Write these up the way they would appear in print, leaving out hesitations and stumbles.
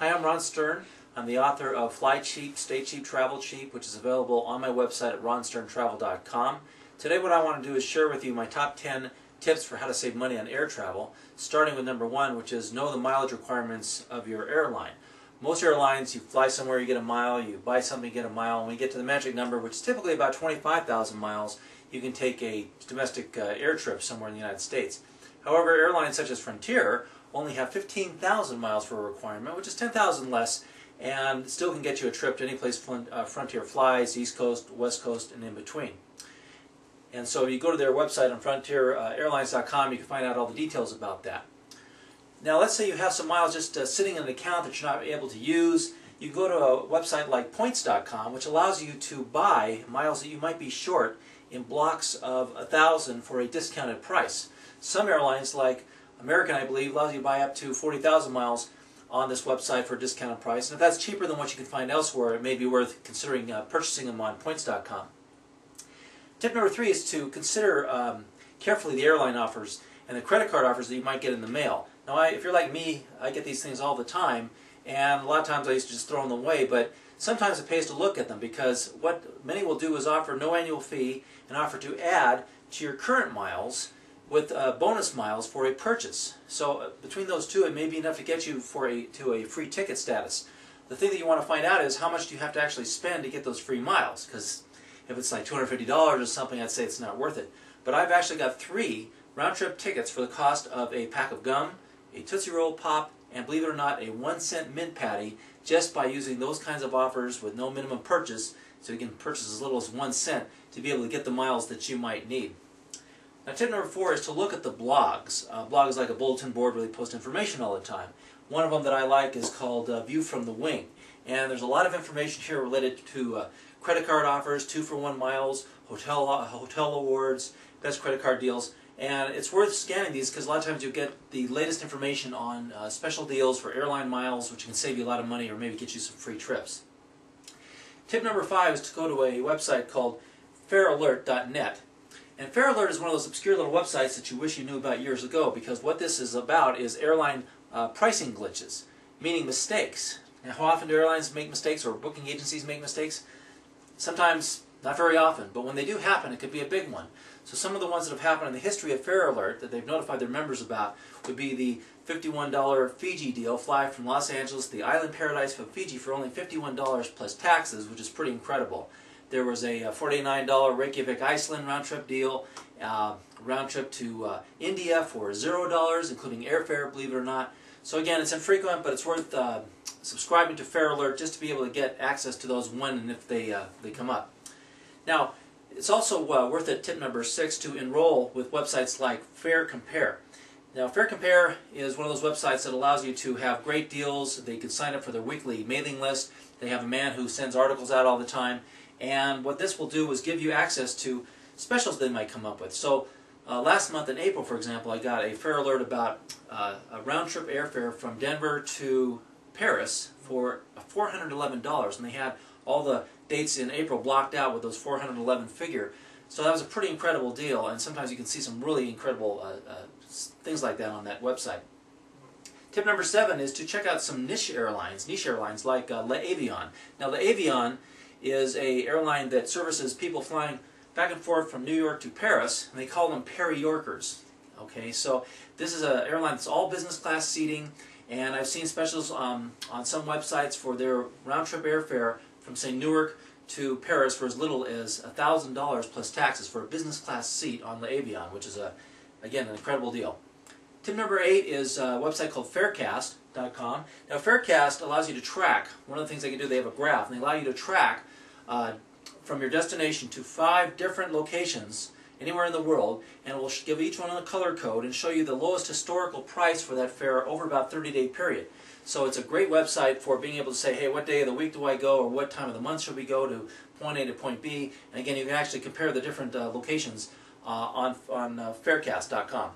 Hi, I'm Ron Stern. I'm the author of Fly Cheap, Stay Cheap, Travel Cheap, which is available on my website at ronsterntravel.com. Today what I want to do is share with you my top 10 tips for how to save money on air travel, starting with number 1, which is know the mileage requirements of your airline. Most airlines, you fly somewhere, you get a mile, you buy something, you get a mile, and when you get to the magic number, which is typically about 25,000 miles, you can take a domestic air trip somewhere in the United States. However, airlines such as Frontier only have 15,000 miles for a requirement, which is 10,000 less, and still can get you a trip to any place Frontier flies, East Coast, West Coast, and in between. And so if you go to their website on frontierAirlines.com, you can find out all the details about that. Now let's say you have some miles just sitting in an account that you're not able to use. You go to a website like points.com, which allows you to buy miles that you might be short in blocks of 1,000 for a discounted price. Some airlines, like American, I believe, allows you to buy up to 40,000 miles on this website for a discounted price. And if that's cheaper than what you can find elsewhere, it may be worth considering purchasing them on points.com. Tip number 3 is to consider carefully the airline offers and the credit card offers that you might get in the mail. Now, if you're like me, I get these things all the time, and a lot of times I used to just throw them away, but sometimes it pays to look at them, because what many will do is offer no annual fee and offer to add to your current miles with bonus miles for a purchase. So between those two, it may be enough to get you to a free ticket status. The thing that you want to find out is how much do you have to actually spend to get those free miles, because if it's like $250 or something, I'd say it's not worth it. But I've actually got 3 round-trip tickets for the cost of a pack of gum, a Tootsie Roll Pop, and believe it or not, a 1-cent mint patty, just by using those kinds of offers with no minimum purchase, so you can purchase as little as 1 cent to be able to get the miles that you might need. Now, tip number 4 is to look at the blogs. Blog is like a bulletin board where they post information all the time. One of them that I like is called View from the Wing. And there's a lot of information here related to credit card offers, 2-for-1 miles, hotel awards, best credit card deals. And it's worth scanning these because a lot of times you get the latest information on special deals for airline miles, which can save you a lot of money or maybe get you some free trips. Tip number 5 is to go to a website called farealert.net. And FareAlert is one of those obscure little websites that you wish you knew about years ago, because what this is about is airline pricing glitches, meaning mistakes. Now, how often do airlines make mistakes, or booking agencies make mistakes? Sometimes, not very often, but when they do happen, it could be a big one. So some of the ones that have happened in the history of FareAlert that they've notified their members about would be the $51 Fiji deal, fly from Los Angeles to the island paradise of Fiji for only $51 plus taxes, which is pretty incredible. There was a $49 Reykjavik, Iceland round-trip deal, round-trip to India for $0, including airfare, believe it or not. So again, it's infrequent, but it's worth subscribing to FareAlert just to be able to get access to those when and if they come up. Now, it's also worth it, tip number 6, to enroll with websites like FareCompare. Now, FareCompare is one of those websites that allows you to have great deals. They can sign up for their weekly mailing list. They have a man who sends articles out all the time. And what this will do is give you access to specials they might come up with. So last month in April, for example, I got a FareAlert about a round-trip airfare from Denver to Paris for $411. And they had all the dates in April blocked out with those 411 figure. So that was a pretty incredible deal, and sometimes you can see some really incredible things like that on that website. Tip number 7 is to check out some niche airlines like LeAvion. Now, LeAvion is an airline that services people flying back and forth from New York to Paris, and they call them Peri-Yorkers. Okay, so this is an airline that's all business class seating, and I've seen specials on some websites for their round-trip airfare from, say, Newark to Paris for as little as $1,000 plus taxes for a business class seat on LeAvion, which is, again, an incredible deal. Tip number 8 is a website called Farecast.com. Now, Farecast allows you to track. One of the things they can do, they have a graph, and they allow you to track from your destination to 5 different locations anywhere in the world, and it will give each one a color code and show you the lowest historical price for that fare over about a 30-day period. So it's a great website for being able to say, hey, what day of the week do I go, or what time of the month should we go to point A to point B? And again, you can actually compare the different locations on Farecast.com.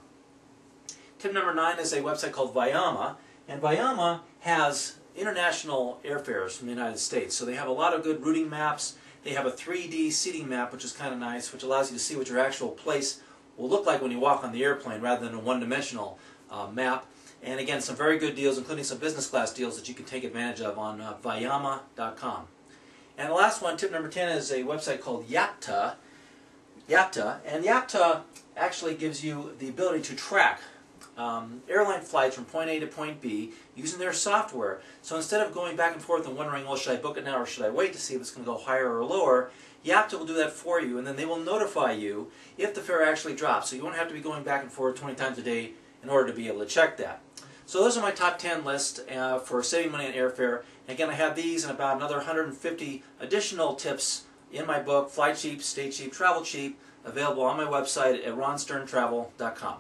Tip number 9 is a website called Viama, and Viama has international airfares from the United States. So they have a lot of good routing maps. They have a 3D seating map, which is kind of nice, which allows you to see what your actual place will look like when you walk on the airplane rather than a one-dimensional map. And again, some very good deals, including some business class deals that you can take advantage of on Vayama.com. And the last one, tip number 10, is a website called Yapta. And Yapta actually gives you the ability to track airline flights from point A to point B using their software. So instead of going back and forth and wondering, well, should I book it now or should I wait to see if it's going to go higher or lower, Yapta will do that for you, and then they will notify you if the fare actually drops. So you won't have to be going back and forth 20 times a day in order to be able to check that. So those are my top 10 lists for saving money on airfare. And again, I have these and about another 150 additional tips in my book, Fly Cheap, Stay Cheap, Travel Cheap, available on my website at ronsterntravel.com.